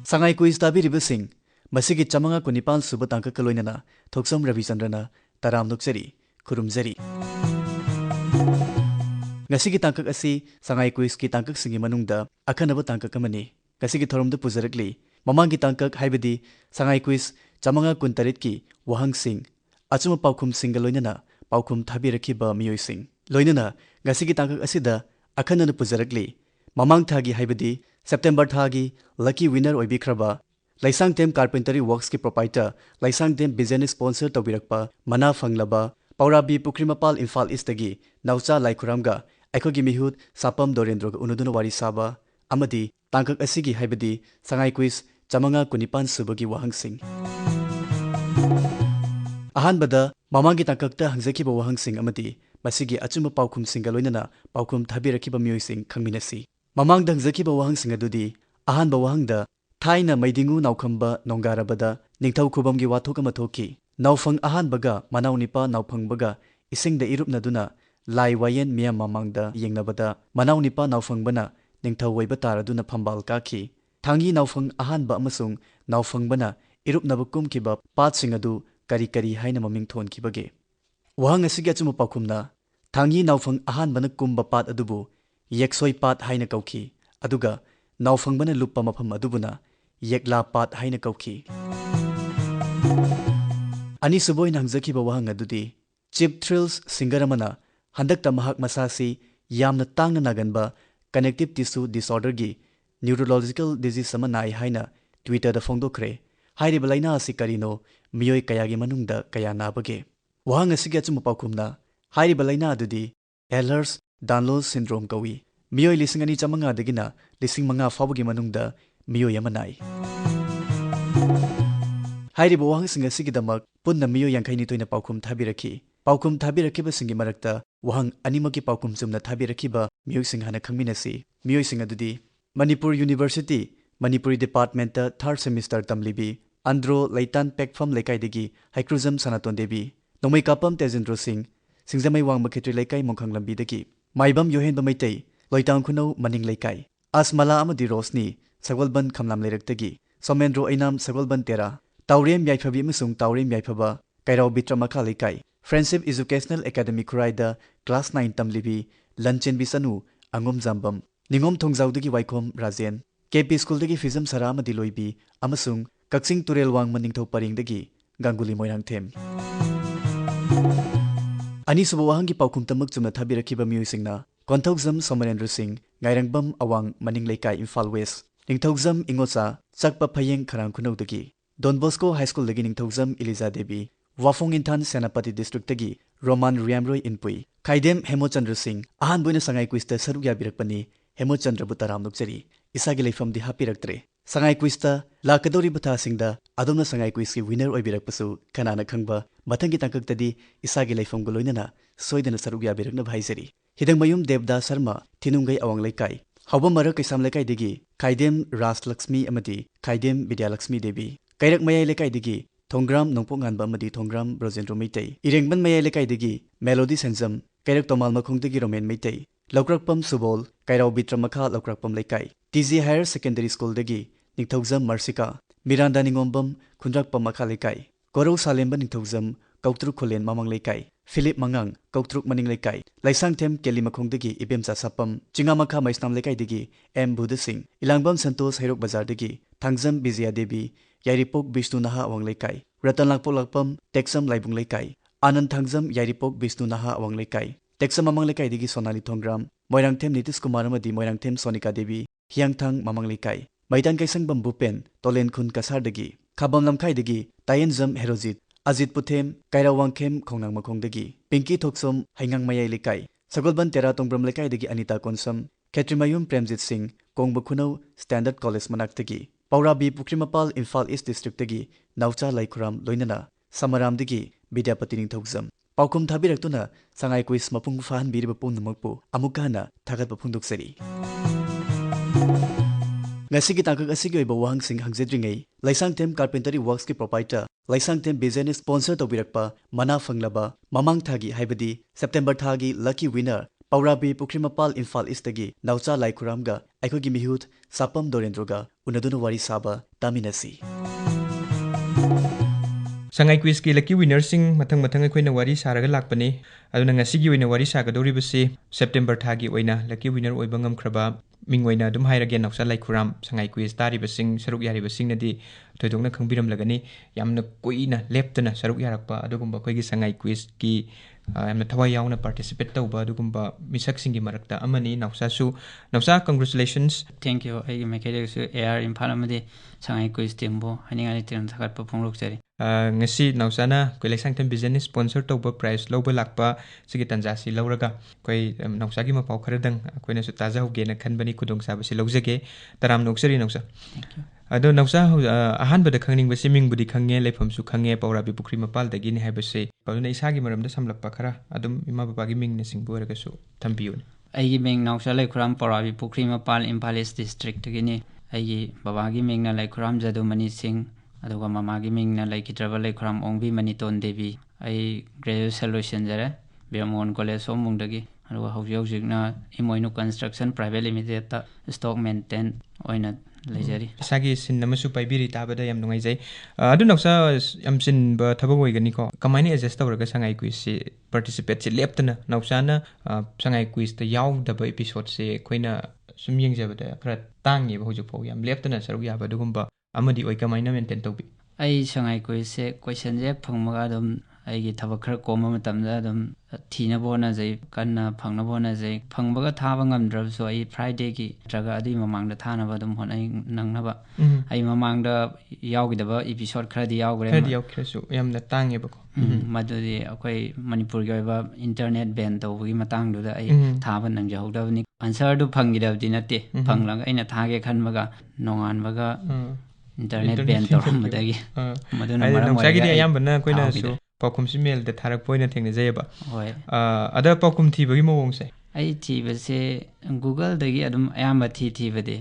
Sangai quiz tabiribasing masigi chamanga kunipal suba tangka kaloinana Thoksom Ravichandrana taram nuksari khurumjari. Ngasigi tangkak asi sangai quiz ki tangkak singi manungda akhanaba tangkak amani. Ngasigi thoromda pujarakli mamangi tangkak haibadi sangai quiz chamanga kuntarit ki wahang sing achuma paukhum singa loinana paukhum thabirakiba miyoi sing loinana ngasigi tangkak asida akhanana pujarakli mamang thagi haibadi September thagi lucky winner oibikhraba Laisangtem Carpentry Works ki proprietor Laisangtem business sponsor tobirakpa mana fanglaba Paurabi Pukrimapal Imphal East tagi Naucha Laikhuramga Aikogi mihut Sapam Dorendroga unuduna wari saba amadi tangkak asigi haibadi sangai quiz chamanga kunipan subagi wahangsing ahanbada mamangi tangkakta hangjakiba wahangsing amadi masigi achuma paukhum singa loinana paukhum thabirakiba mioising khangminasi mamangda hangjakiba wahangsing adudi ahanba wahangda Thaina maidingu naukhamba nongarabada ningthau khubamgi wathok ama thoki naufang ahanbaga manaunipa naufangbaga isingda irupnaduna lai wayen miyam mamangda yengnabada manaunipa naufangbana ningthau waiba taraduna phambal kaki thangi naufang ahanba amasung naufangbana irupnaba kumkiba patsing adu kari kari haina maming thonkibage wahang asigi achuma pakhumna thangi naufang ahanbana kumba pat adubu yeksoi pat haina kauki aduga naufangbana luppa mafam adubuna yekla pat haina kauki ani suboi nangjakiba wahang adudi Chip Thrills singer amana handakta mahak masasi yamna tangna naganba connective tissue disorder gi neurological disease sama nai haina Twitter da phongdokre hairiba laina asi karino miyoi kayagi manungda kaya nabage wahang asigi achuma paukhumna hairiba laina adudi Ehlers-Danlos syndrome kawi miyoi lisingani chamanga dagina lising manga fawagi manungda miyoi amanai hairiba wahang singa sigidamak punna miyoi yangkhaini toina paukhum thabiraki paukhum thabirakiba singi marakta wahang animaki paukhum chumna thabirakiba miyoi sing hana khangminasi miyoi sing adudi Manipur University Manipuri Department ta 3rd semester tamlibi Andro Laitan Pekfam Lekaidagi Haikruzam Sanaton Devi Nomai Kapam Tejendro Singh Singjamai Wangma Khetri Lekai Mongkhang Lambidagi Maibam Yohenba Maitai Loitang Khunau Maning Lekai Asmala Amadi Rosni Sagwalban Khamlam Leirektagi Somendro Ainam Sagwalban Tera Taurem Yaiphabi Amasung Taurem Yaipaba Kairau Bitramakha Lekai Friendship Educational Academy Khuraida Class 9 Tamlibi Lanchen Bisanu Angom Zambam Ningom Thongjaudagi Waikhom Rajen KP School dagi Fizam Sarama Diloibi Amasung Kaksing Turel Wang Maningthau Paringdagi Ganguli Moirangthem Ani suba wahangi paukhum tamak chumna thabirakiba miyosingna Konthaujam Somarendra Singh Ngairangbam Awang Maning Leikai Imphal West Ningthaujam Ingocha Chakpa Phayeng Kharang Khunaudagi Don Bosco High School dagi Ningthaujam Eliza Devi Wafong Inthan Senapati District dagi Roman Riamroy Inpui Khaidem Hemochandra Singh ahan boina sangai quiz ta saruk yabirakpani Hemochandra Butaram nukjari isagi leifam di hapiraktre sangai quiz ta lakadori butha singda adomna sangai quiz ki winner oibirakpasu kanana khangba mathangi tangkaktadi isagi leifam goloinana soidana saruk yabirakna bhaisari hidangmayum Devda Sharma Thinungai Awang Leikai Hawbamara Kaisam Leikai digi Khaidem Ras Lakshmi amadi Khaidem Vidya Lakshmi Devi Kairak Mayai Leikai digi Thonggram Nongponganba amadi Thonggram Brojendro Meitai Irengban Mayai Leikai digi Melody Senjam Kairak Tomal Makhongdagi Romen Meitai Lokrakpam Subol Kairau Bitramakha Lokrakpam Leikai TZ Higher Secondary School dagi Ningthaujam Marsika Miranda Ningombam Khundrakpam Makha Leikai Korau Salemba Ningthaujam Kautruk Kholen Mamang Leikai Philip Mangang Kautruk Maning Leikai Laisangthem Keli Makhongdagi Ibemcha Sapam Chingamakha Maisnam Leikai dagi M Buddha Singh Ilangbam Santos Hairok Bazar dagi Thangjam Bizia Devi Yairipok Bishnu Naha Awang Leikai Ratan Lakpok Lakpam Teksam Laibung Leikai Anand Thangjam Yairipok Bishnu Naha Awang Leikai Teksam Mamang Leikai dagi Sonali Thongram Moirangthem Nitish Kumar amadi Moirangthem Sonika Devi Hiangthang Mamang Leikai Maidan Kaisang Bambupen Tolen Khun Kasar dagi Khabam Lamkhai dagi Tayenjam Herojit Ajit Puthem Kairawangkhem Khongnang Makhongdagi Pinky Thoksom Haingang Mayai Leikai Sagolban Tera Tongbram Leikai dagi Anita Konsam Khetrimayum Premjit Singh Kongba Khunau Standard College Manaktagi Paurabi Pukrimapal Imphal East District dagi Naucha Laikhuram Loinana Samaram dagi Vidyapati Ningthaujam Paukhum thabiraktuna sangai quiz mapung fahan biriba punnamakpu amukana thagatpa phungdoksari Ngasigi tangkak asigi oiba wahangsing hangjedringai Laisangtem Carpentry Works ki proprietor Laisangtem business sponsor tobirakpa mana fanglaba mamang thagi haibadi September thagi lucky winner Paurabi Pukrimapal Imphal East gi Naucha Laikhuramga aikogi mihut Sapam Dorendroga unaduna wari saba taminasi Sangai quiz ki lucky winner sing mathang aikoina wari saraga lakpani aduna ngasigi oina wari sagadoribasi September thagi oina lucky winner oiba ngamkhraba mingoina dum hairage nausa laikhuram sangai quiz tari basing saruk yari basing nadi thoidongna khangbiram lagani yamna koina leptana saruk yarakpa adugumba khoigi sangai quiz ki yamna thawai yauna participate tawba adugumba misak singi marakta amani nausa congratulations. Thank you. I make it air in Panamadi sangai quiz timbo haninga tiram thakat pa phonglok chari ngasi nausana koi Laisangtem business sponsor tawba prize loba lakpa sigi tanjasi lauraga koi nausa gi mapau kharadang koina su taja hoge na khanbani kudong sabasi laujage taram noksari nausa. Thank you. Ado nausa ahanbada khangning basi mingbudi khangge lepham su khangge Paurabi Pukrimapal dagi ni haibase paduna isagi maramda samlakpa khara adum ima baba gi mingna singbu eraga su thambiyun aigi ming nausa Laikhuram Paurabi Pukrimapal Imphal East district gini aigi baba gi mingna Laikhuram Jadumani Singh aduga mama gi mingna Laikhitraba Laikhuram Ongbi Maniton Devi ai graduation loisenjare Birmon College Somungdagi aduga hawjikna imoinu construction private limited ta stock maintain oina lejari sagi sin namasu paibiri tabada yam nungai jai adu nausa yam sin ba thabang oigani ko kamaini adjust tawraga sangai quiz se participate se leptana nausa na sangai quiz ta yaw daba episode se koina sum yengjabada khara tangi ba hojupau yam leptana saruk yaba dugumba amadi oi kamaina maintain tawbi ai sangai quiz se question je phangmaga dum aigi thabak khara koma matamda dum thina bona jai kanna phangna bona jai phangbaga thaba ngamdrabso ai Friday gi traga adi mamangda thana ba dum hon ai nangnaba ai mamangda yawgidaba episode khara di yawgresu yamna tange ba ko madudi akoi Manipur gi ba internet ban tawgi matangdu da ai thaba nangjahudabni answer du phangidabdi natte phanglang aina thage khanbaga nongan baga internet ban tawramdagi maduna maram sagi di ayambana koina su paukum simel da tharak poina thengna jayaba hoi ada paukum thibagi mawongse ai thibase Google dagi adum ayamba thibade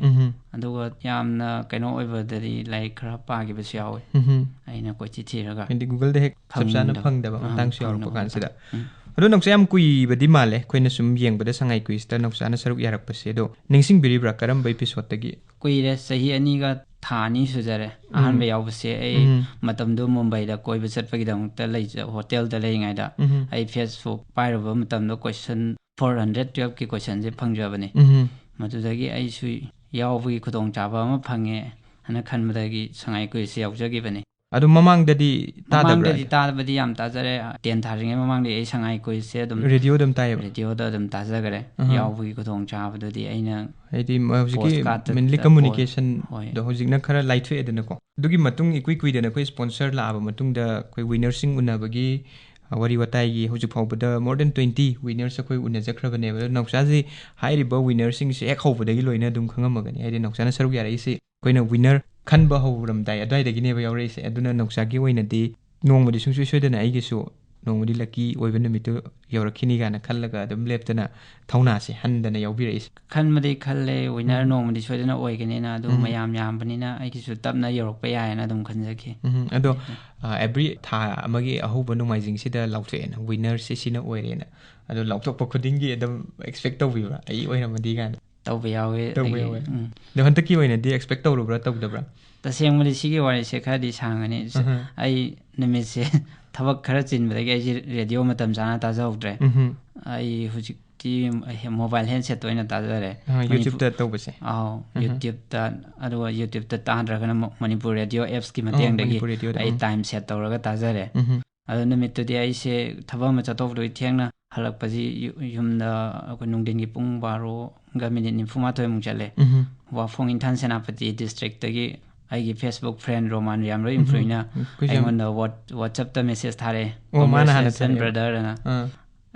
aduga yamna kaino oibadari like khara pagi basu yawe aina ko thiraga indi Google da hek sabsana phangdaba tang su yaur pakan sida adu noksa yam kui badi male koina sum yengbada sangai quiz ta noksa na saruk yarak pase do ningsing biribra karam bai episode tagi kuire sahi ani ga thani sujare ahan be yawbase ai matamdu Mumbai da koiba chatpagidam ta lei hotel da lei ngai da ai Facebook pairaba matamdo question 412 ki question je phangjabani madudagi ai su yawbi khudong chaba ma phange ana khanbadagi sangai quiz se yawjagi bani adu mamangdadi tadabadi yam tajare 10 tharinge mamangdi ai sangai quiz se dum radio dum tai radio da dum tajagare yawbi khudong chabadudi aina aidi hojiki mainly communication do hojikna khara light fe edana ko dugi matung ikui dena koi sponsor la aba matung da koi winner sing unabagi wari watai gi hojik phawbada more than 20 winners koi unajakrabane ba nausaji hairiba winner sing se ek hawbadagi loina dum khangamagani aidi nausana saruk yarai se koina winner khanba hawram dai adai dagi ne ba yaurei se aduna nausagi oinadi nongmadi sungsui soidana aigi su nongmadi lucky oibana mitu yaurakhini gana khallaga adum leptana thauna se handana yaubirei khanmadi khalle winner nongmadi soidana oigani na adu mayam yambanina aigi su tapna yaurokpa yaina adum khanjaki ado every tha amagi ahuba nomaijing sida lautena winner se sina oirena ado lautokpa khudingi adum expect tawbira ai oiramadi gana tawba yawe do hantaki oinadi expect tawrubra tawdabra tasengmadi sigi wari se khadi sangani ai namise thabak khara chinbadagi ai radio matam jana tajawdre ai hujikti mobile handset toina tajare YouTube ta tawbase YouTube ta adu YouTube ta tadragana Manipur radio apps ki mateng dagi ai time set tawraga tajare adu namitudi ai se thaba ma chatawdoi thengna halakpaji yumda ko nungdin gi pung baro ga minute ni fuma toy mung chale wa phong in than senapati district tagi aigi Facebook friend Roman Yamro influina aingona WhatsApp ta message thare conversation brother na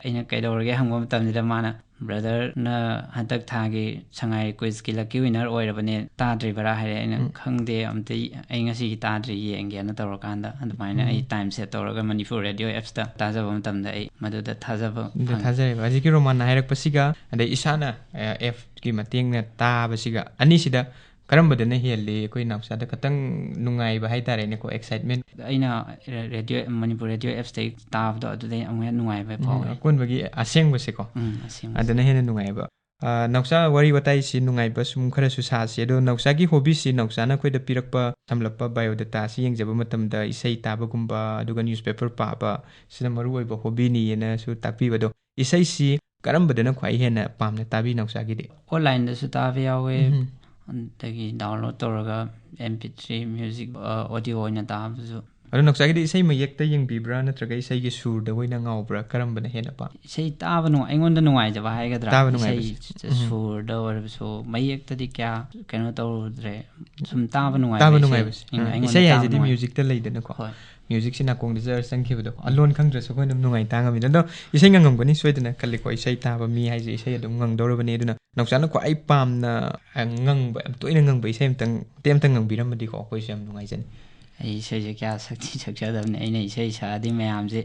aina kaidorge hangom tamjida mana brother na hantak thagi sangai quiz ki lucky winner oirabane tadri bara hare aina khangde amte ai ngasi gi tadri yenge na tawrakanda admaina ai time set tawraga Manipur radio apps ta tajabam tamda ai maduda thajaba ajiki Roman na hairak pasiga ade isana f ki mateng na ta basiga ani sida ꯀꯔꯝꯕꯗꯅ ꯍꯦꯜꯂꯤ ꯑꯩꯈꯣꯏ ꯅꯥꯎꯆꯥꯗ ꯈꯇꯪ ꯅꯨꯡꯉꯥꯏꯕ ꯍꯥꯏꯇꯥꯔꯦꯅꯦꯀꯣ excitement ꯑꯩꯅ radio Manipur radio ꯑꯦꯞꯁꯇꯒꯤ ꯇꯥꯕꯗꯣ ꯑꯗꯨꯗꯩ ꯑꯃꯨꯛ ꯍꯦꯟꯅ ꯅꯨꯡꯉꯥꯏꯕ ꯐꯥꯎꯋꯦ ꯑꯀꯣꯟꯕꯒꯤ ꯑꯁꯦꯡꯕꯁꯦꯀꯣ ꯑꯗꯨꯅ ꯍꯦꯟꯅ ꯅꯨꯡꯉꯥꯏꯕ ꯅꯥꯎꯆꯥ ꯋꯥꯔꯤ ꯋꯥꯇꯥꯏꯁꯤ ꯅꯨꯡꯉꯥꯏꯕ ꯁꯨꯝ ꯈꯔꯁꯨ ꯁꯥꯁꯤ ꯑꯗꯣ ꯅꯥꯎꯆꯥꯒꯤ ꯍꯣꯕꯤꯁꯤ ꯅꯥꯎꯆꯥꯅ ꯑꯩꯈꯣꯏꯗ ꯄꯤꯔꯛꯄ ꯊꯝꯂꯛꯄ ꯕꯥꯏꯑꯣꯗꯥꯇꯥꯁꯤ ꯌꯦꯡꯖꯕ ꯃꯇꯝꯗ ꯏꯁꯩ ꯇꯥꯕꯒꯨꯝꯕ ꯑꯗꯨꯒ ꯅ꯭ꯌꯨꯁꯄꯦꯄꯔ ꯄꯥꯕ ꯁꯤꯅ ꯃꯔꯨꯑꯣꯏꯕ ꯍꯣꯕꯤꯅꯤꯅꯁꯨ ꯇꯥꯛꯄꯤꯕꯗꯣ ꯏꯁꯩꯁꯤ ꯀꯔꯝꯕꯗꯅ ꯈ꯭ꯋꯥꯏ ꯍꯦꯟꯅ ꯄꯥꯝꯅ ꯇꯥꯕꯤ ꯅꯥꯎꯆꯥꯒꯤꯗꯤ ꯑꯣꯟꯂꯥꯏꯟꯗꯁꯨ ꯇꯥꯕ ꯌꯥꯎꯋꯦ ꯑꯗꯒꯤ ꯗꯥꯎꯟꯂꯣꯗ ꯇꯧꯔꯒ MP3 ꯃ꯭ꯌꯨꯖꯤꯛ ꯑꯣꯗꯤꯑꯣ ꯑꯣꯏꯅ ꯇꯥꯕꯁꯨ ꯑꯗꯣ ꯅꯥꯎꯆꯥꯒꯤꯗꯤ ꯏꯁꯩ ꯃꯌꯦꯛꯇ ꯌꯦꯡꯕꯤꯕ꯭ꯔꯥ ꯅꯠꯇ꯭ꯔꯒ ꯏꯁꯩꯒꯤ ꯁꯨꯔꯗ ꯑꯣꯏꯅ ꯉꯥꯎꯕ꯭ꯔꯥ ꯀꯔꯝꯕꯅ ꯍꯦꯟꯅ ꯄꯥꯝ ꯏꯁꯩ ꯇꯥꯕ ꯑꯩꯉꯣꯟꯗ ꯅꯨꯡꯉꯥꯏꯖꯕ ꯍꯥꯏꯒꯗ꯭ꯔꯥ ꯇꯥꯕ ꯏꯁꯩ ꯅꯨꯡꯉꯥꯏꯕꯁꯦ ꯁꯨꯔꯗ ꯑꯣꯏꯔꯕꯁꯨ ꯃꯌꯦꯛꯇꯗꯤ ꯀꯌꯥ ꯀꯩꯅꯣ ꯇꯧꯔꯨꯗ꯭ರೆ ꯁꯨꯝ ꯇꯥꯕ ꯇꯥꯕ ꯅꯨꯡꯉꯥꯏꯕ ꯅꯨꯡꯉꯥꯏꯕꯁꯦ ꯏꯁꯩ ꯍꯥꯏꯁꯤꯗꯤ ꯃ꯭ꯌꯨꯖꯤꯛꯇ ꯂꯩꯗꯅꯀꯣ ꯍꯣꯏ ꯃ꯭ꯌꯨꯖꯤꯛꯁꯤ ꯅꯥꯀꯣꯡꯗ ꯖꯔ ꯆꯪꯈꯤꯕꯗꯣ ꯑꯂꯣꯟ ꯈꯪꯗ꯭ꯔꯁꯨ ꯑꯩꯈꯣꯏꯅ ꯅꯨꯡꯉꯥꯏ ꯇꯥꯡꯉꯝꯃꯤꯅ ꯑꯗꯣ ꯏꯁꯩ ꯉꯪꯉꯝꯒꯅꯤ ꯁꯣꯏꯗꯅ ꯈꯜꯂꯤꯀꯣ ꯏꯁꯩ ꯇꯥꯕ ꯃꯤ ꯍꯥꯏꯁꯦ ꯏꯁꯩ ꯑꯗꯨꯝ ꯉꯪꯗꯧꯔꯕꯅꯤ ꯑꯗꯨꯅ ꯅꯥꯎꯆꯥꯅ ꯈ꯭ꯋꯥꯏ ꯄꯥꯝꯅ ꯉꯪꯕ ꯌꯥꯝ ꯇꯣꯏꯅ ꯉꯪꯕ ꯏꯁꯩ ꯑꯃꯇꯪ ꯉꯪꯕꯤꯔꯝꯃꯗꯤꯀꯣ ꯑꯩꯈꯣꯏꯁꯨ ꯌꯥꯝ ꯅꯨꯡꯉꯥꯏꯖꯅꯤ ꯑꯩ ꯏꯁꯩꯁꯦ ꯀꯌꯥ ꯁꯛꯆꯗꯕꯅꯤ ꯑꯩꯅ ꯏꯁꯩ ꯁꯛꯑꯗꯤ ꯃꯌꯥꯝꯁꯦ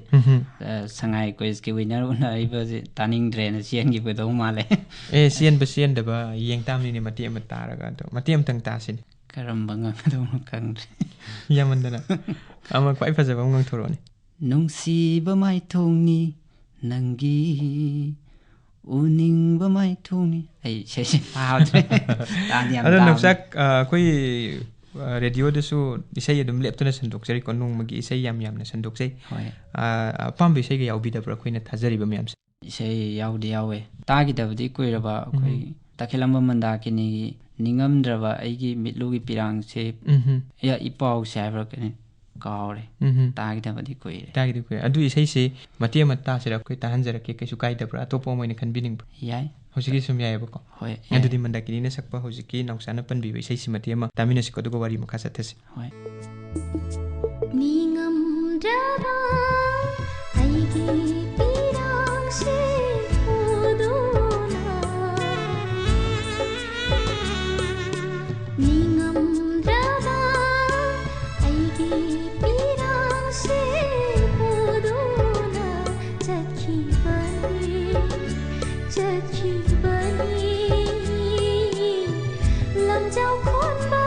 ꯁꯉꯥꯏ ꯀꯣꯏꯁꯀꯤ ꯋꯤꯟꯅꯔ ꯎꯅꯔꯤꯕꯁꯦ ꯇꯥꯅꯤꯡꯗ꯭ꯔꯦꯅ ꯆꯦꯟꯈꯤꯕꯗꯧ ꯃꯥꯜꯂꯦ ꯆꯦꯟꯕ ꯆꯦꯟꯗꯕ ꯌꯦꯡ ꯇꯥꯝꯅꯤꯅꯦ ꯃꯇꯦꯛ ꯑꯃ ꯇꯥꯔꯒ ꯑꯗꯣ ꯃꯇꯦꯛ ꯑꯃꯇꯪ ꯇꯥꯁꯤꯅꯦ ꯀꯔꯝꯕ ꯉꯪꯒꯗꯧꯅꯣ ꯈꯪꯗ꯭ꯔꯦ ꯌꯥꯝꯃꯟꯗꯅ ꯑꯃ ꯈ꯭ꯋꯥꯏ ꯐꯖꯕ ꯑꯃ ꯉꯪꯊꯣꯔꯛꯑꯣꯅꯦ ꯅꯨꯡꯁꯤꯕ ꯃꯥꯏꯊꯣꯡꯅꯤ ꯅꯪꯒꯤ ꯎꯅꯤꯡꯕ ꯃꯥꯏꯊꯣꯡꯅꯤ ꯑꯩ ꯏꯁꯩꯁꯦ ꯇꯥꯗ꯭ꯔꯦ ꯇꯥꯗꯤ ꯌꯥꯝ ꯑꯗꯣ ꯇꯥꯕꯅꯤ ꯅꯥꯎꯆꯥ ꯑꯩꯈꯣꯏ ꯔꯦꯗꯤꯑꯣꯗꯁꯨ ꯏꯁꯩ ꯑꯗꯨꯝ ꯂꯦꯞꯇꯅ ꯁꯟꯗꯣꯛꯆꯔꯤꯀꯣ ꯅꯣꯡꯃꯒꯤ ꯏꯁꯩ ꯌꯥꯝꯅ ꯁꯟꯗꯣꯛꯆꯩ ꯍꯣꯏ ꯑꯄꯥꯝꯕ ꯏꯁꯩꯒ ꯌꯥꯎꯕꯤꯗꯕ꯭ꯔꯥ ꯑꯩꯈꯣꯏꯅ ꯊꯥꯖꯔꯤꯕ ꯃꯌꯥꯝꯁꯦ ꯏꯁꯩ ꯌꯥꯎꯋꯦ ꯇꯥꯈꯤꯗꯕꯗꯤ ꯀꯨꯏꯔꯕ ꯑꯩꯈꯣꯏ ꯇꯈꯦꯜꯂꯝꯕ ꯃꯟꯗꯥꯀꯤꯅꯤꯒꯤ ꯅꯤꯡꯉꯝꯗ꯭ꯔꯕ ꯑꯩꯒꯤ ꯃꯤꯠꯂꯨꯒꯤ ꯄꯤꯔꯥꯡꯁꯦ ꯏꯄꯥꯎꯁꯦ ꯍꯥꯏꯕ꯭ꯔꯥ ꯀꯩꯅꯣ ꯀꯥꯎꯔꯦ ꯇꯥꯈꯤꯗꯕꯗꯤ ꯀꯨꯏꯔꯦ ꯑꯗꯨ ꯏꯁꯩꯁꯤ ꯃꯇꯦꯛ ꯑꯃ ꯇꯥꯁꯤꯔ ꯑꯩꯈꯣই ꯇꯥꯍꯟꯖꯔꯛꯀꯦ ꯀꯩꯁꯨ ꯀꯥꯏꯗꯕ꯭ꯔꯥ ꯑꯇꯣꯞꯄ ꯑꯃ ꯑꯣꯏꯅ ꯈꯟꯕꯤꯅꯤꯡꯕ꯭ꯔꯥ ꯌꯥꯏ ꯍꯧꯖꯤꯛꯀꯤ ꯁꯨꯝ ꯌꯥꯏꯑꯕꯀꯣ ꯍꯣꯏ ꯑꯗꯨꯗꯤ ꯃꯟꯗꯥꯀꯤꯅꯤꯅ ꯁꯛꯄ ꯍꯧꯖꯤꯛꯀꯤ ꯅꯥꯎꯆꯥꯅ ꯄꯟꯕꯤꯕ ꯏꯁꯩꯁꯤ ꯃꯇꯦꯛ ꯑꯃ ꯇꯥꯃꯤꯟꯅꯁꯤꯀꯣ ꯑꯗꯨꯒ ꯋꯥꯔꯤ ꯃꯈꯥ ꯆꯠꯊꯁꯤ ꯍꯣꯏ ꯅꯤꯡꯉꯝꯗ꯭ꯔꯕ ꯑꯩꯒꯤ ꯄꯤꯔꯥꯡꯁꯦ ꯄꯨꯗꯨꯅ ꯅꯤꯡꯉꯝꯗ꯭ꯔꯕ ꯑꯩꯒꯤ ꯄꯤꯔꯥꯡꯁꯦ ꯄꯨꯗꯨꯅ ꯆꯠꯈꯤꯕꯅꯤ ꯂꯝꯖꯥꯎ ꯈꯣꯟꯕ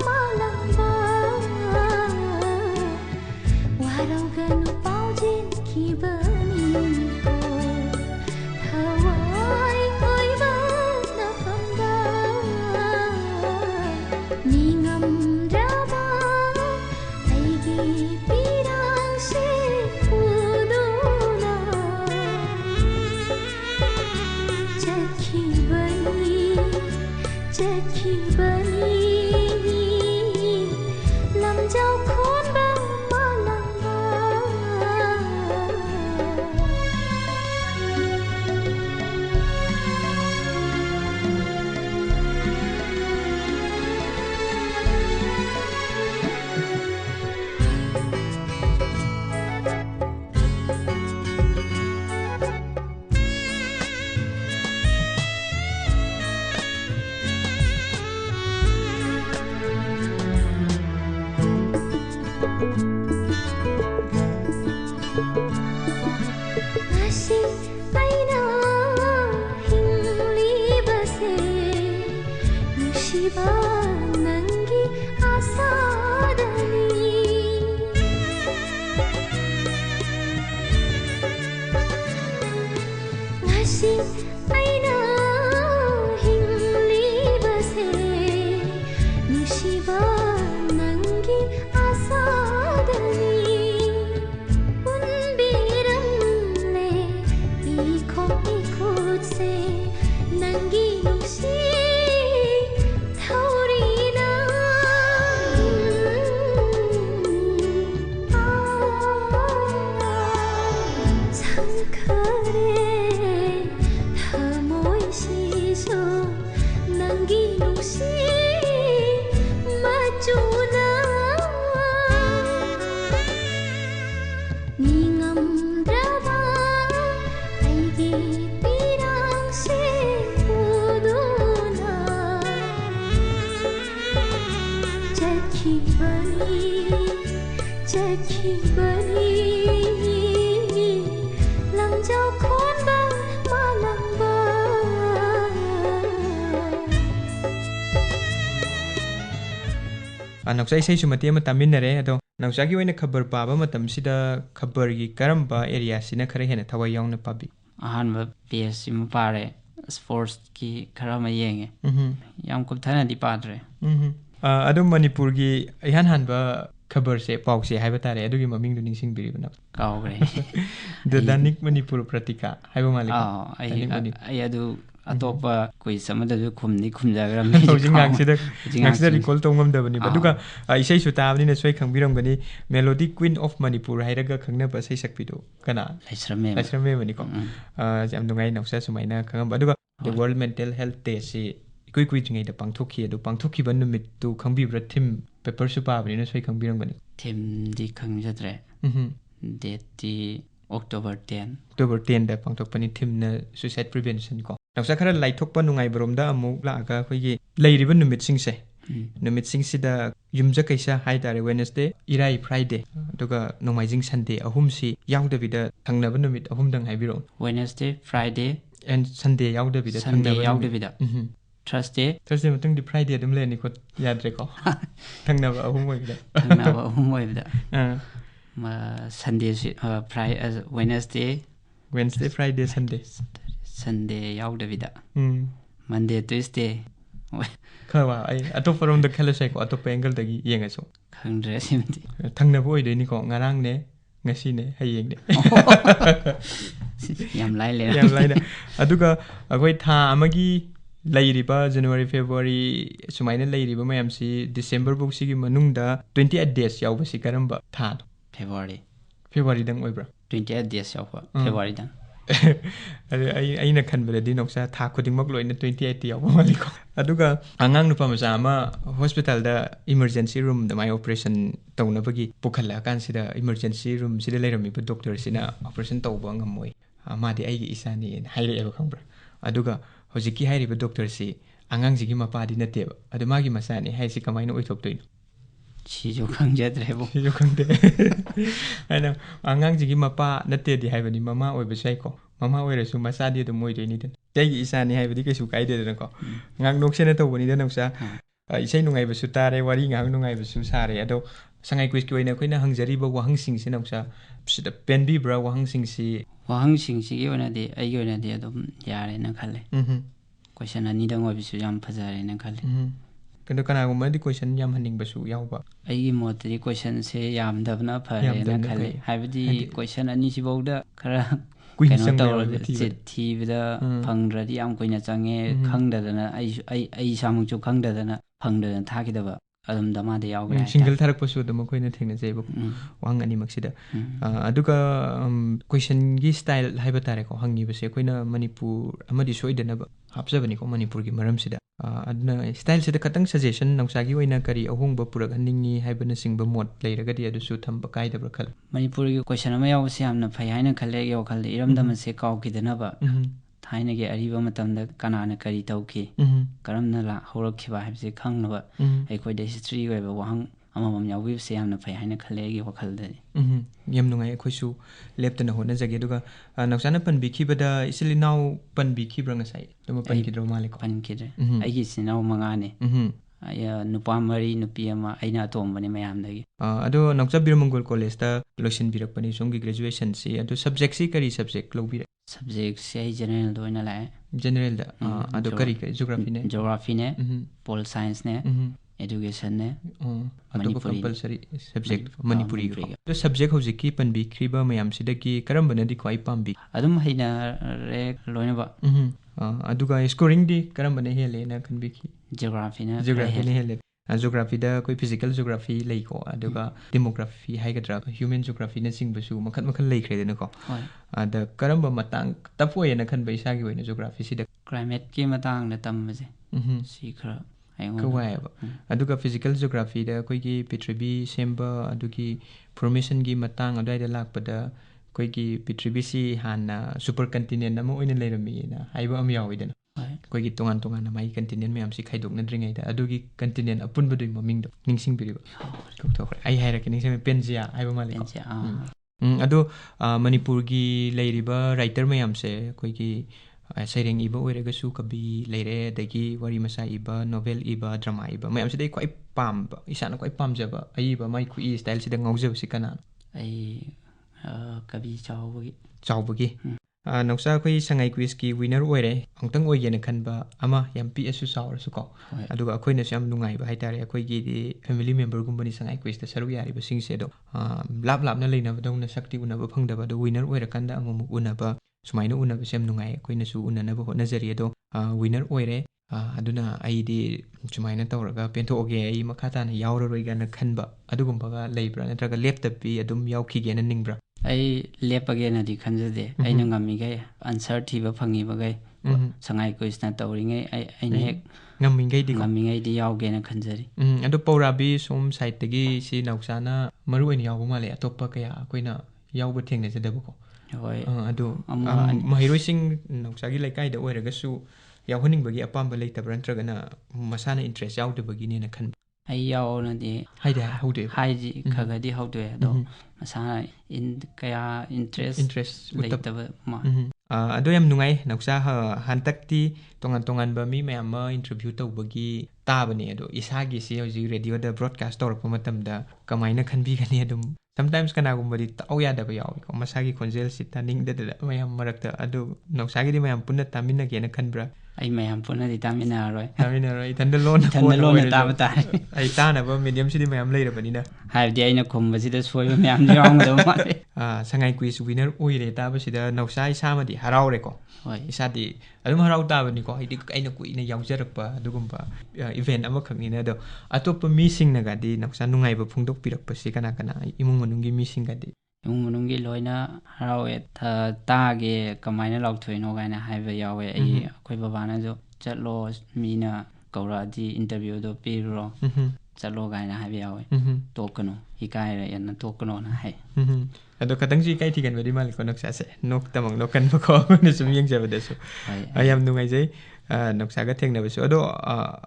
ꯃꯥꯂꯪꯕ ꯋꯥꯔꯧꯒꯅꯨ ꯄꯥꯎꯖꯦꯟꯈꯤꯕꯅꯤꯀꯣ ꯊꯋꯥꯏ ꯑꯣꯏꯕ ꯅꯐꯝꯗ ꯅꯤꯡꯉꯝꯗ꯭ꯔꯕ ꯑꯩꯒꯤ ꯄꯤꯔꯥꯡꯁꯦ ꯄꯨꯗꯨꯅ ꯆꯠꯈꯤꯕꯅꯤ ꯂꯝꯖꯥꯎ ꯈꯣꯟꯕ ꯃꯥꯂꯪꯕ ꯉꯁꯤ ꯑꯩꯅ ꯍꯤꯡꯂꯤꯕꯁꯦ ꯅꯨꯡꯁꯤꯕ ꯅꯪꯒꯤ ꯑꯁꯥꯗꯅꯤ ꯉꯁꯤ ꯑꯩꯅ ꯍꯤꯡꯂꯤꯕꯁꯦ ꯅꯨꯡꯁꯤꯕ ꯅꯪꯒꯤ ꯑꯁꯥꯗꯅꯤ ꯄꯨꯟꯕꯤꯔꯝꯂꯦ 이콩 이곳에 난기 농시 타오리나 상칼에 다모이 시소 난기 농시 맞주나 닝엄드라바 아이기 삐랑새 우두나 자키바니 랑자오 콘바 마랑바 ꯅꯥꯎꯆꯥ ꯏꯁꯩꯁꯨ ꯃꯇꯦꯛ ꯑꯃ ꯇꯥꯃꯤꯟꯅꯔꯦ ꯑꯗꯣ ꯅꯥꯎꯆꯥꯒꯤ ꯑꯣꯏꯅ ꯈꯕꯔ ꯄꯥꯕ ꯃꯇꯝꯁꯤꯗ ꯈꯕꯔꯒꯤ ꯀꯔꯝꯕ ꯑꯦꯔꯤꯌꯥꯁꯤꯅ ꯈꯔ ꯍꯦꯟꯅ ꯊꯋꯥꯏ ꯌꯥꯎꯅ ꯄꯥꯕꯤ? ꯑꯍꯥꯟꯕ ꯄꯦꯖꯁꯤꯃ ꯄꯥꯔꯦ, ꯁ꯭ꯄꯣꯔꯠꯁꯀꯤ ꯈꯔ ꯑꯃ ꯌꯦꯡꯉꯦ, ꯌꯥꯝ ꯀꯨꯞꯊꯅꯗꯤ ꯄꯥꯗ꯭ꯔꯦ. ꯑꯗꯨꯝ ꯃꯅꯤꯄꯨꯔꯒꯤ इहान हानबा खबर से पाव से हाइबा तारे अदुगी ममिंग दु निंगसिंग बिरिबना कावग्रे द दैनिक मणिपुर पत्रिका हाइबा मालिक आई अदु अतोपा कोई समदु खुमनी खुमजाग्रम जिंगांगसिदा रिकॉल तोंगमदबनी बदुगा इसे सुताबनी ने सोय खंगबिरमगनी मेलोडी क्वीन ऑफ मणिपुर हाइरगा खंगनबा सै सकपिदो कना लाइस्रमे बनिको जाम दुंगाई नौसा सुमाइना खंगम बदुगा the world mental health day से कोई कोई जिंगाई द पांगथोखी अदु पांगथोखी बन नुमित तु खंगबिब्रा थीम पेपर सु पाबनी ने सोय खंगबिरमगनी theme the खंगजद्रे date the October 10 da pangthokpani thimna suicide prevention ko nausa khara laithokpa nungai boromda amuk laga khoigi leiriba numit singse numit singsida yumja kaisa haidare Wednesday irai Friday aduga nomaijing Sunday ahum si yaudabida thangnaba numit ahum dang haibiro Wednesday Friday and Sunday yaudabida Thursday matang di Friday adum leni ko yadre ko thangnaba ahum oibida Sunday Wednesday Friday Sunday yaudavida Monday Tuesday khawa ai atopa rom da khala sai ko atopa angle dagi yenga so khangdre simti thangna bo oideni ko ngarang ne ngasi ne hayeng ne yam lai na aduga agoi tha amagi lairiba January February sumaina lairiba mayam si December book sigi manungda 28 days yawba si karamba tha February dang oibra 28 days yawba February dang ai na khanbele di noksa tha khudingmak loina 28 yawba maliko aduga angang nupa macha ama hospital da emergency room da my operation tawnabagi pukhalla kan sida emergency room sida leirami ba doctor sina operation tawba ngamoi amadi ai gi isani haire eba khangbra aduga hojiki haire ba doctor si angang jigi mapadi nateba adu magi masani hai si kamaina oithoktoino Chijo khangjadre bo chijo khangde ana angang jigi mapa natte di haibani mama oibasai ko mama oirasu masadi du moi deini den tegi isani haibadi kesu kaide den ko ngang noksena tawbani den noksa isai nungai basu tare wari ngang nungai basu sare ado sangai quiz ki oina koina hangjari ba wahang sing se noksa sida penbi bra wahang sing si gi oina de ai gi oina de adum yare na khalle question ani dang obisu yam phajare na khalle kendo kana gumma di question yam haning basu yawba ai gi motri question se yam dabna phare na khalle haibadi question ani si bauda khara kuina tawra thi bida phangradi yam koina change khangdadana ai samung chu khangdadana phangdadana thakidaba adum dama de yawgra single tharak pasu dum koina thengna jeba wang ani maksida aduga question gi style haiba tare ko hangi base koina Manipur amadi soidana hapsabani ko Manipur gi maram sida adna style sida katang suggestion nangsa gi oina kari ahongba purak haningi haibana singba mod leiragadi adu su thamba kaidabra khal Manipur gi question ama yaw se amna phai haina khalle yaw khalle iramdam se kaw kidana ba thaina ge ariba matamda kanana kari tawki karamna la horakhiba habse khangnaba ai koi de history weba wahang amamam yawi se amna phai haina khalle gi wakhalda yam nungai khoisu leptana hona jage duga nausana panbi khibada isili now panbi khibra ngasai dum pankidro maliko pankidre ai gi sinau mangane aya nupa mari nupi ama aina tombani mayamdagi ado nauksa birmangol college ta losin birakpani songi graduation si ado subject si kari subject lobira subject si general doina la general da ado kari geography ne pol science ne education ne ado compulsory subject Manipuri the subject hojiki panbi khriba mayam sidaki karambana di khoi pambi adum haina re loina ba aduga scoring di karambana hele na khanbi khi geography ne hele geography da koi physical geography lei ko aduga demography haigadra human geography na singbasu makhat lei khre den ko ada karamba matang tapoye na khan baisa gi oina geography sida climate ki matang na tamje si khara kawaiba aduga physical geography da koi gi Pitribi semba adugi formation gi matang adai da lakpada koi gi Pitribi si hanna super continent na mo oina leirami na haiba am yawidana koi gi tongan na mai continent mayam si khaidok na dringai da adugi continent apun badui maming do ningsing biriba kokthokre ai haira ki ningsing Penjia haiba maliko ado Manipur gi leiriba writer mayam se koi gi ꯁꯩꯔꯦꯡ ꯏꯕ ꯑꯣꯏꯔꯒꯁꯨ ꯀꯕꯤ ꯂꯩꯔꯦ, ꯑꯗꯒꯤ ꯋꯥꯔꯤ ꯃꯆꯥ ꯏꯕ, novel ꯏꯕ, ꯗ꯭ꯔꯃꯥ ꯏꯕ, ꯃꯌꯥꯝꯁꯤꯗ ꯑꯩ ꯈ꯭ꯋꯥꯏ ꯄꯥꯝꯕ, ꯏꯁꯥꯅ ꯈ꯭ꯋꯥꯏ ꯄꯥꯝꯖꯕ ꯑꯏꯕ ꯃꯥꯏ ꯈꯨꯏ ꯁ꯭ꯇꯥꯏꯜꯁꯤꯗ ꯉꯥꯎꯖꯕꯁꯤ ꯀꯅꯥꯅꯣ? ꯑꯩ ꯀꯕꯤ ꯆꯥꯎꯕꯒꯤ ꯅꯧꯆꯥ ꯑꯩꯈꯣꯏ ꯁꯉꯥꯏ ꯀ꯭ꯋꯤꯖꯀꯤ ꯋꯤꯅꯔ ꯑꯣꯏꯔꯦ. ꯑꯃꯨꯛꯇꯪ ꯑꯣꯏꯒꯦꯅ ꯈꯟꯕ ꯑꯃ ꯌꯥꯝ ꯄꯤꯛꯑꯁꯨ ꯆꯥꯎꯔꯁꯨ ꯀꯣ, ꯑꯗꯨꯒ ꯑꯩꯈꯣꯏꯅꯁꯨ ꯌꯥꯝ ꯅꯨꯡꯉꯥꯏꯕ ꯍꯥꯏꯇꯥꯔꯦ. ꯑꯩꯈꯣꯏꯒꯤꯗꯤ ꯐꯦꯃꯤꯂꯤ ꯃꯦꯝꯕꯔꯒꯨꯝꯕꯅꯤ ꯁꯉꯥꯏ ꯀ꯭ꯋꯤꯖꯇ ꯁꯔꯨꯛ ꯌꯥꯔꯤꯕꯁꯤꯡꯁꯦ. ꯑꯗꯣ ꯂꯥꯞꯅ ꯂꯩꯅꯕꯗꯧꯅ ꯁꯛꯇꯤ ꯎꯅꯕ ꯐꯪꯗꯕ, ꯑꯗꯣ ꯋꯤꯅꯔ ꯑꯣꯏꯔꯀꯥꯟꯗ ꯑꯃꯨꯛ ꯎꯅꯕ, ꯁꯨꯃꯥꯏꯅ ꯎꯅꯕꯁꯦ ꯌꯥꯝ ꯅꯨꯡꯉꯥꯏ. ꯑꯩꯈꯣꯏꯅꯁꯨ ꯎꯅꯅꯕ ꯍꯣꯠꯅꯖꯔꯤ. ꯑꯗꯣ ꯋꯤꯅꯔ ꯑꯣꯏꯔꯦ. ꯑꯗꯨꯅ ꯑꯩꯗꯤ ꯁꯨꯃꯥꯏꯅ ꯇꯧꯔꯒ ꯄꯦꯟꯊꯣꯛꯑꯒꯦ, ꯑꯩ ꯃꯈꯥ ꯇꯥꯅ ꯌꯥꯎꯔꯔꯣꯏꯒꯥꯅ ꯈꯟꯕ ꯑꯗꯨꯒꯨꯝꯕꯒ ꯂꯩꯕ꯭ꯔꯥ, ꯅꯠꯇ꯭ꯔꯒ ꯂꯦꯞꯇꯕꯤ ꯑꯗꯨꯝ ꯌꯥꯎꯈꯤꯒꯦꯅ ꯅꯤꯡꯕ꯭ꯔꯥ? ꯑꯩ ꯂꯦꯞꯄꯒꯦꯅꯗꯤ ꯈꯟꯖꯗꯦ. ꯑꯩꯅ ꯉꯝꯃꯤꯈꯩ ꯑꯟꯁꯔ ꯊꯤꯕ ꯐꯪꯉꯤꯕꯈꯩ ꯁꯉꯥꯏ ꯀ꯭ꯋꯤꯖꯅ ꯇꯧꯔꯤꯉꯩ ꯑꯩꯅ ꯍꯦꯛ ꯉꯝꯃꯤꯉꯩꯗꯤ ꯌꯥꯎꯒꯦꯅ ꯈꯟꯖꯔꯤ. ꯑꯗꯣ ꯄꯧꯔꯥꯕꯤ ꯁꯣꯝ ꯁꯥꯏꯠꯇꯒꯤ ꯁꯤ ꯅꯥꯎꯆꯥꯅ ꯃꯔꯨ ꯑꯣꯏꯅ ꯌꯥꯎꯕ ꯃꯥꯜꯂꯦ, ꯑꯇꯣꯞꯄ ꯀꯌꯥ ꯑꯩꯈꯣꯏꯅ ꯌꯥꯎꯕ ꯊꯦꯡꯅꯖꯗꯕꯀꯣ. ꯍꯣꯏ. ꯑꯗꯣ ꯃꯍꯩꯔꯣꯏꯁꯤꯡ ꯅꯥꯎꯆꯥꯒꯤ ꯂꯩꯀꯥꯏꯗ ꯑꯣꯏꯔꯒꯁꯨ ꯌꯥꯎꯍꯟꯅꯤꯡꯕꯒꯤ ꯑꯄꯥꯝꯕ ꯂꯩꯇꯕ꯭ꯔꯥ, ꯅꯠꯇ꯭ꯔꯒꯅ ꯃꯁꯥꯅ ꯏꯟꯇꯔꯦꯁ ꯌꯥꯎꯗꯕꯒꯤꯅꯦꯅ ꯈꯟꯕ? ꯑꯩ ꯌꯥꯎꯅꯗꯤ ꯍꯥꯏꯗꯤ ꯈꯔꯗꯤ ꯍꯧꯗꯣꯛꯑꯦ, ꯑꯗꯣ ꯃꯁꯥꯅ ꯀꯌా ꯏꯟꯇꯔꯦꯁ ꯂꯩꯇꯕ ꯃꯥ. ꯑꯗꯣ ꯌꯥꯝ ꯅꯨꯡꯉꯥꯏ ꯅꯥꯎꯆꯥ. ꯍꯟꯗꯛꯇꯤ ꯇꯣꯉꯥꯟꯕ ꯃꯤ ꯃꯌꯥꯝ ꯑꯃ ꯏꯟꯇꯔꯚ꯭ꯌꯨ ꯇꯧꯕꯒꯤ ꯇꯥꯕꯅꯦ. ꯑꯗꯣ ꯏꯁꯥꯒꯤꯁꯤ ꯍꯧꯖꯤꯛ ꯔꯦꯗꯤꯑꯣꯗ ꯕ꯭ꯔꯣꯗꯀꯥꯁ ꯇꯧꯔꯛꯄ ꯃꯇꯝꯗ ꯀꯃꯥꯏꯅ ꯈꯟꯕꯤꯒꯅꯤ? ꯑꯗꯨꯝ ꯁꯝꯇꯥꯏꯝꯁ ꯀꯅꯥꯒꯨꯝꯕꯗꯤ ꯇꯥꯎ ꯌꯥꯗꯕ ꯌꯥꯎꯏꯀꯣ, ꯃꯁꯥꯒꯤ ꯈꯣꯟꯖꯦꯜꯁꯤ ꯇꯥꯅꯤꯡꯗꯗꯅ ꯃꯌꯥꯝ ꯃꯔꯛꯇ. ꯑꯗꯨ ꯅꯥꯎꯆꯥꯒꯤꯗꯤ ꯃꯌꯥꯝ ꯄꯨꯟꯅ ꯇꯥꯃꯤꯟꯅꯒꯦꯅ ꯈꯟꯕ꯭ꯔꯥ? ꯑꯩ ꯃꯌꯥꯝ ꯄꯨꯟꯅꯗꯤ ꯇꯥꯃꯤꯟꯅꯔꯔꯣꯏ. ꯏꯊꯟꯗ ꯂꯣꯟꯅ ꯇꯥꯕ ꯇꯥꯔꯦ. ꯑꯩ ꯇꯥꯅꯕ ꯃꯦꯗꯤꯌꯝꯁꯤꯗꯤ ꯃꯌꯥꯝ ꯂꯩꯔꯕꯅꯤꯅ. ꯍꯥꯏꯕꯗꯤ ꯑꯩꯅ ꯈꯨꯝꯕꯁꯤꯗ ꯁꯣꯏꯕ ꯃꯌꯥꯝꯁꯨ ꯌꯥꯎꯔꯝꯒꯗꯕ ꯃꯥꯜꯂꯦ. ꯁꯉꯥꯏ ꯀ꯭ꯋꯤꯖ ꯋꯤꯅꯔ ꯑꯣꯏꯔꯦ ꯇꯥꯕꯁꯤꯗ ꯅꯥꯎꯆꯥ ꯏꯁꯥꯃꯗꯤ ꯍꯔꯥꯎꯔꯦꯀꯣ. ꯍꯣꯏ. ꯏꯁꯥꯗꯤ ꯑꯗꯨꯝ ꯍꯔꯥꯎ ꯇꯥꯕꯅꯤꯀോ, ꯍꯥꯏꯗꯤ ꯑꯩꯅ ꯀꯨꯏꯅ ꯌꯥꯎꯖꯔꯛꯄ ꯑꯗꯨꯒꯨꯝꯕ ꯏꯚꯦꯟꯠ ꯑꯃꯈꯛꯅꯤꯅ. ꯑꯗꯣ ꯑꯇꯣꯞꯄ ꯃꯤꯁꯤꯡꯅꯒꯗꯤ ꯅꯥꯎꯆꯥ ꯅꯨꯡꯉꯥꯏꯕ ꯐꯣꯡꯗꯣꯛꯄꯤꯔꯛꯄꯁꯤ ꯀꯅꯥ ꯏꯃꯨꯡ ꯃꯅꯨꯡꯒꯤ ꯃꯤꯁꯤꯡꯒꯗꯤ? ꯏꯃꯨꯡ ꯃꯅꯨꯡꯒꯤ ꯂꯣꯏꯅ ꯍꯔꯥꯎꯋꯦ. ꯇꯥꯒꯦ ꯀꯃꯥꯏꯅ ꯂꯥꯎꯊꯣꯛꯏꯅꯣ ꯀꯥꯏꯅ ꯍꯥꯏꯕ ꯌꯥꯎꯋꯦ. ꯑꯩꯈꯣꯏ ꯕꯕꯥꯅꯁꯨ ꯆꯠꯂꯣ, ꯃꯤꯅ ꯀꯧꯔꯛꯑꯗꯤ ꯏꯟꯇꯔꯚ꯭ꯌꯨꯗꯣ ꯄꯤꯔꯨꯔꯣ, ꯆꯠꯂꯣ ꯀꯥꯏꯅ ꯍꯥꯏꯕ ꯌꯥꯎꯋꯦ. ꯇꯣꯛꯀꯅꯨ, ꯏꯀꯥꯏꯔꯦꯅ ꯇꯣꯛꯀꯅꯣꯅ ꯍꯥꯏ. ꯑꯗꯣ ꯈꯇꯪꯁꯨ ꯏꯀꯥꯏ ꯊꯤꯒꯟꯕꯗꯤ ꯃꯥꯜꯂꯤꯀꯣ ꯅꯥꯎꯆꯥꯁꯦ, ꯅꯣꯛꯇꯃꯛ ꯅꯣꯛꯀꯟꯕꯀꯣ, ꯑꯩꯈꯣꯏꯅ ꯁꯨꯝ ꯌꯦꯡꯖꯕꯗꯁꯨ. ꯌꯥꯝ ꯅꯨꯡꯉꯥꯏꯖꯩ ꯅꯥꯎꯆꯥꯒ ꯊꯦꯡꯅꯕꯁꯨ. ꯑꯗꯣ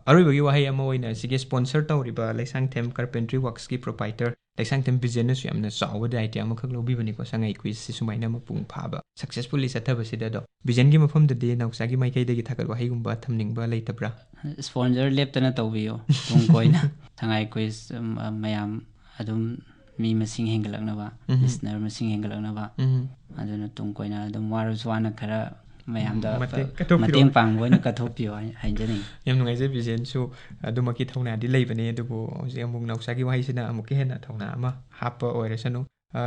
ꯑꯔꯣꯏꯕꯒꯤ ꯋꯥꯍꯩ ꯑꯃ ꯑꯣꯏꯅ ꯁꯤꯒꯤ ꯁ꯭ꯄꯣꯟꯁꯔ ꯇꯧꯔꯤꯕ ꯂꯩꯁꯥꯡꯊꯦꯝ ꯀꯥꯔꯄꯦꯟꯇ꯭ꯔꯤ ꯋꯥꯔꯛꯁꯀꯤ ꯄ꯭ꯔꯣꯄꯥꯏꯇꯔ ꯂꯩꯁꯥꯡꯊꯦꯝ ꯕꯤꯖꯦꯟꯅꯁꯨ ꯌꯥꯝꯅ ꯆꯥꯎꯕ ꯗꯥꯏꯇ꯭ꯌ ꯑꯃꯈꯛ ꯂꯧꯕꯤꯕꯅꯤꯀꯣ ꯁꯉꯥꯏ ꯀ꯭ꯋꯤꯖꯁꯤ ꯁꯨꯃꯥꯏꯅ ꯃꯄꯨꯡ ꯐꯥꯕ ꯁꯛꯁꯦꯁꯐꯨꯜꯂꯤ ꯆꯠꯊꯕꯁꯤꯗ. ꯑꯗꯣ ꯕꯤꯖꯟꯒꯤ ꯃꯐꯝꯗꯗꯤ ꯅꯥꯎꯆꯥꯒꯤ ꯃꯥꯏꯀꯩꯗꯒꯤ ꯊꯥꯒꯠ ꯋꯥꯍꯩꯒꯨꯝꯕ ꯊꯝꯅꯤꯡꯕ ꯂꯩꯇꯕ꯭ꯔꯥ? ꯁ꯭ꯄꯣꯟꯁꯔ ꯂꯦꯞꯇꯅ ꯇꯧꯕꯤꯌꯣ ꯇꯨꯡ ꯀꯣꯏꯅ. ꯁꯉꯥꯏ ꯀ꯭ꯋꯤꯖ ꯃꯌꯥꯝ ꯑꯗꯨꯝ ꯃꯤ ꯃꯁꯤꯡ ꯍꯦꯟꯒꯠꯂꯛꯅꯕ, ꯂꯤꯁꯅꯔ ꯃꯁꯤꯡ ꯍꯦꯟꯒꯠꯂꯛꯅꯕ, ꯑꯗꯨꯅ ꯇꯨꯡ ꯀꯣꯏꯅ ꯑꯗꯨꯝ ꯋꯥꯔꯁꯨ ꯋꯥꯅ ꯈꯔ ꯃꯌꯥꯝꯗ ꯃꯇꯦꯡ ꯄꯥꯡꯕ ꯑꯣꯏꯅ ꯀꯠꯊꯣꯛꯄꯤꯌꯣ ꯍꯥꯏꯖꯅꯤꯡꯉꯤ. ꯌꯥꯝ ꯅꯨꯡꯉꯥꯏꯖꯩ. ꯕꯤꯖꯦꯟꯁꯨ ꯑꯗꯨꯃꯛꯀꯤ ꯊꯧꯅꯥꯗꯤ ꯂꯩꯕꯅꯦ. ꯑꯗꯨꯕꯨ ꯍꯧꯖꯤꯛ ꯑꯃꯨꯛ ꯅꯥꯎꯆꯥꯒꯤ ꯋꯥꯍꯩꯁꯤꯅ ꯑꯃꯨꯛꯀ ꯍꯦꯟꯅ ꯊꯧꯅꯥ ꯑꯃ ꯍꯥꯞꯄ ꯑꯣꯏꯔꯁꯅꯨ.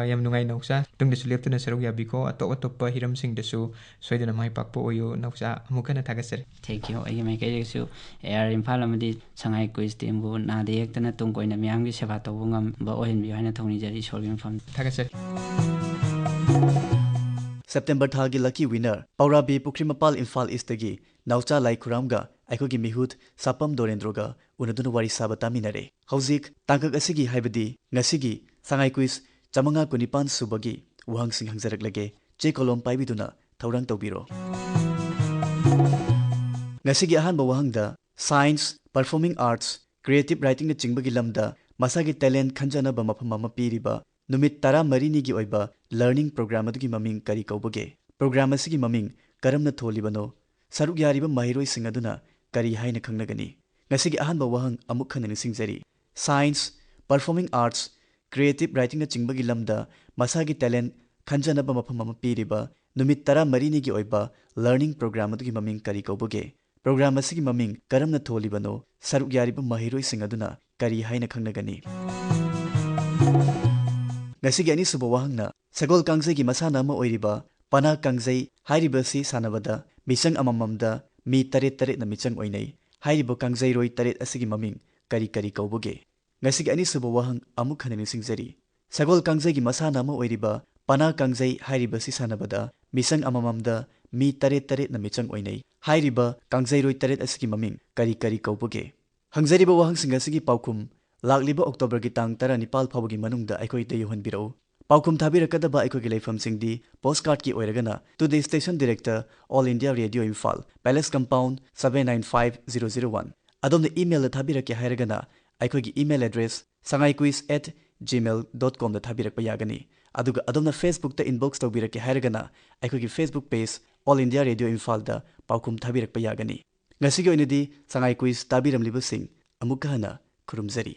ꯌꯥꯝ ꯅꯨꯡꯉꯥꯏ ꯅꯥꯎꯆꯥ. ꯃꯇꯨꯡꯗꯁꯨ ꯂꯦꯞꯇꯨꯅ ꯁꯔꯨꯛ ꯌꯥꯕꯤꯀꯣ. ꯑꯇꯣꯞꯄ ꯍꯤꯔꯝꯁꯤꯡꯗꯁꯨ ꯁꯣꯏꯗꯅ ꯃꯥꯏ ꯄꯥꯛꯄ ꯑꯣꯏꯌꯨ. ꯅꯥꯎꯆꯥ ꯑꯃꯨꯛ ꯍꯟꯅ ꯊꯥꯒꯠꯆꯔꯤ. Thank you. ꯑꯩꯒꯤ ꯃꯥꯏꯀꯩꯗꯒꯤꯁꯨ ꯑꯦꯌꯥꯔ ꯏꯝꯐꯥꯜ ꯑꯃꯗꯤ ꯁꯉꯥꯏ ꯀ꯭ꯋꯤꯖ ꯇꯤꯝꯕꯨ ꯅꯥꯗ ꯌꯦꯛꯇꯅ ꯇꯨꯡ ꯀꯣꯏꯅ ꯃꯤꯌꯥꯝꯒꯤ ꯁꯦꯕꯥ ꯇꯧꯕ ꯉꯝꯕ ꯑꯣꯏꯍꯟꯕꯤꯌꯨ ꯍꯥꯏꯅ ꯊꯧꯅꯤꯖꯔꯤ ꯏꯁꯣꯔꯒꯤ ꯃꯐꯝꯗ. ꯊꯥꯒꯠꯆꯔꯤ. ꯁꯦꯞꯇꯦꯝꯕꯔ ꯊꯥꯒꯤ ꯂꯛꯀꯤ ꯋꯤꯅꯔ ꯄꯧꯔꯥꯕꯤ ꯄꯨꯈ꯭ꯔꯤꯃꯄꯥꯜ ꯏꯝꯐꯥꯜ ꯏꯁꯇꯒꯤ ꯅꯥꯎꯆꯥ ꯂꯥꯏꯈꯨꯔꯥꯝꯒ ꯑꯩꯈꯣꯏꯒꯤ ꯃꯤꯍꯨꯠ ꯁꯥꯄꯝ ꯗꯣꯔꯦꯟꯗ꯭ꯔꯣꯒ ꯎꯅꯗꯨꯅ ꯋꯥꯔꯤ ꯁꯥꯕ ꯇꯥꯃꯤꯟꯅꯔꯦ. ꯍꯧꯖꯤꯛ ꯇꯥꯡꯀꯛ ꯑꯁꯤꯒꯤ ꯍꯥꯏꯕꯗꯤ ꯉꯁꯤꯒꯤ ꯁꯉꯥꯏ ꯀ꯭ꯋꯤꯖ 519 ꯁꯨꯕꯒꯤ ꯋꯥꯍꯪꯁꯤꯡ ꯍꯪꯖꯔꯛꯂꯒꯦ. ꯆꯦ ꯀꯣꯂꯣꯝ ꯄꯥꯏꯕꯤꯗꯨꯅ ꯊꯧꯔꯥꯡ ꯇꯧꯕꯤꯔꯣ. ꯉꯁꯤꯒꯤ ꯑꯍꯥꯟꯕ ꯋꯥꯍꯪꯗ ꯁꯥꯏꯟꯁ, ꯄꯔꯐꯣꯔꯃꯤꯡ ꯑꯥꯔꯠꯁ, ꯀ꯭ꯔꯤꯌꯦꯇꯤꯕ ꯔꯥꯏꯇꯤꯡꯅꯆꯤꯡꯕꯒꯤ ꯂꯝꯗ ꯃꯁꯥꯒꯤ ꯇꯦꯂꯦꯟꯠ ꯈꯟꯖꯅꯕ ꯃꯐꯝ ꯑꯃ ꯄꯤꯔꯤꯕ ꯅꯨꯃꯤꯠ 14ꯅꯤꯒꯤ ꯑꯣꯏꯕ ꯂꯔꯅꯤꯡ ꯄ꯭ꯔꯣꯒ꯭ꯔꯥꯝ ꯑꯗꯨꯒꯤ ꯃꯃꯤꯡ ꯀꯔꯤ ꯀꯧꯕꯒꯦ? ꯄ꯭ꯔꯣꯒ꯭ꯔꯥꯝ ꯑꯁꯤꯒꯤ ꯃꯃꯤꯡ ꯀꯔꯝꯅ ꯊꯣꯜꯂꯤꯕꯅꯣ? ꯁꯔꯨꯛ ꯌꯥꯔꯤꯕ ꯃꯍꯩꯔꯣꯏꯁꯤꯡ ꯑꯗꯨꯅ ꯀꯔꯤ haina ꯈꯪꯅꯒꯅꯤ? ꯉꯁꯤꯒꯤ ꯑꯍꯥꯟꯕ ꯋꯥꯍꯪ ꯑꯃꯨꯛ ꯍꯟꯅ ꯅꯤꯡꯁꯤꯡꯖꯔꯤ. ꯁꯥꯏꯟꯁ, ꯄꯔꯐꯣꯔꯃꯤꯡ ꯑꯥꯔꯠꯁ, ꯀ꯭रिꯌꯦꯇꯤꯕ ꯔꯥꯏꯇꯤꯡꯅꯆꯤꯡꯕꯒꯤ ꯂꯝꯗ ꯃꯁꯥꯒꯤ ꯇꯦꯂꯦꯟꯠ ꯈꯟꯖꯅꯕ ꯃꯐꯝ ꯑꯃ ꯄꯤꯔꯤꯕ ꯅꯨꯃꯤꯠ 14ꯅꯤꯒꯤ ꯑꯣꯏꯕ ꯂꯔꯅꯤꯡ ꯄ꯭ꯔꯣꯒ꯭ꯔꯥꯝ ꯑꯗꯨꯒꯤ ꯃꯃꯤꯡ ꯀꯔꯤ ꯀꯧꯕꯒꯦ? ꯄ꯭ꯔꯣꯒ꯭ꯔꯥꯝ ꯑꯁꯤꯒꯤ ꯃꯃꯤꯡ ꯀꯔꯝꯅ ꯊꯣꯜꯂꯤꯕꯅꯣ? ꯁꯔꯨꯛ ꯌꯥꯔꯤꯕ ꯃꯍꯩꯔꯣꯏꯁꯤꯡ ꯑꯗꯨꯅ ꯀꯔꯤ haina ꯈꯪꯅꯒꯅꯤ? ꯉꯁꯤꯒꯤ ꯑꯅꯤꯁꯨꯕ ꯋꯥꯍꯪꯅ ꯁꯒꯣꯜ ꯀꯥꯡꯖꯩꯒꯤ ꯃꯁꯥꯟꯅ ꯑꯃ ꯑꯣꯏꯔꯤꯕ ꯄꯅꯥ ꯀꯥꯡꯖꯩ ꯍꯥꯏꯔꯤꯕꯁꯤ ꯁꯥꯟꯅꯕꯗ ꯃꯤꯆꯪ ꯑꯃꯃꯝꯗ ꯃꯤ 8-8ꯅ ꯃꯤꯆꯪ ꯑꯣꯏꯅꯩ. ꯍꯥꯏꯔꯤꯕ ꯀꯥꯡꯖꯩꯔꯣꯏ 8 ꯑꯁꯤꯒꯤ ꯃꯃꯤꯡ ꯀꯔꯤ ꯀꯧꯕꯒꯦ? ꯉꯁꯤꯒꯤ ꯑꯅꯤꯁꯨꯕ ꯋꯥꯍꯪ ꯑꯃꯨꯛ ꯍꯟꯅ ꯅꯤꯡꯁꯤꯡꯖꯔꯤ. ꯁꯒꯣꯜ ꯀꯥꯡꯖꯩꯒꯤ ꯃꯁꯥꯟꯅ ꯑꯃ ꯑꯣꯏꯔꯤꯕ ꯄꯅꯥ ꯀꯥꯡꯖꯩ ꯍꯥꯏꯔꯤꯕꯁꯤ ꯁꯥꯟꯅꯕꯗ ꯃꯤꯆꯪ ꯑꯃꯃꯝꯗ ꯃꯤ 8-8ꯅ ꯃꯤꯆꯪ ꯑꯣꯏꯅꯩ. ꯍꯥꯏꯔꯤꯕ ꯀꯥꯡꯖꯩꯔꯣꯏ 8 ꯑꯁꯤꯒꯤ ꯃꯃꯤꯡ ꯀꯔꯤ ꯀꯧꯕꯒꯦ? ꯍꯪꯖꯔꯤꯕ ꯋꯥꯍꯪꯁꯤꯡ ꯑꯁꯤꯒꯤ ꯄꯥꯎꯈꯨꯝ ꯂꯥꯛꯂꯤꯕ ꯑꯣꯛꯇꯣꯕꯔꯒꯤ ꯇꯥꯡ 19 ꯐꯥꯎꯕꯒꯤ ꯃꯅꯨꯡꯗ ꯑꯩꯈꯣꯏꯗ ꯌꯧꯍꯟꯕꯤꯔꯛꯎ. ꯄꯥꯎꯈꯨꯝ ꯊꯥꯕꯤꯔꯛꯀꯗꯕ ꯑꯩꯈꯣꯏꯒꯤ ꯂꯩꯐꯝꯁꯤꯡꯗꯤ ꯄꯣꯁꯠꯀꯥꯔꯠꯀꯤ ꯑꯣꯏꯔꯒꯅ to the station director, all India radio Imphal, palace compound, 795001. ꯑꯗꯣꯝꯅ ꯏꯃꯦꯜꯗ ꯊꯥꯕꯤꯔꯛꯀꯦ ꯍꯥꯏꯔꯒꯅ ꯑꯩꯈꯣꯏꯒꯤ ꯏꯃꯦꯜ ꯑꯦꯗ꯭ꯔꯦꯁ sangaikquiz@gmail.com ꯗ ꯊꯥꯕꯤꯔꯛꯄ ꯌꯥꯒꯅꯤ. ꯑꯗꯨꯒ ꯑꯗꯣꯝꯅ ꯐꯦꯁꯕꯨꯛꯇ ꯏꯟꯕꯣꯛꯁ ꯇꯧꯕꯤꯔꯛꯀꯦ ꯍꯥꯏꯔꯒꯅ ꯑꯩꯈꯣꯏꯒꯤ Facebook page All India Radio Imphal पाउकुम थाबिरकपा यागनी ngasi gi oinadi sangai quiz tabiramlibasing amukka hana khurumjari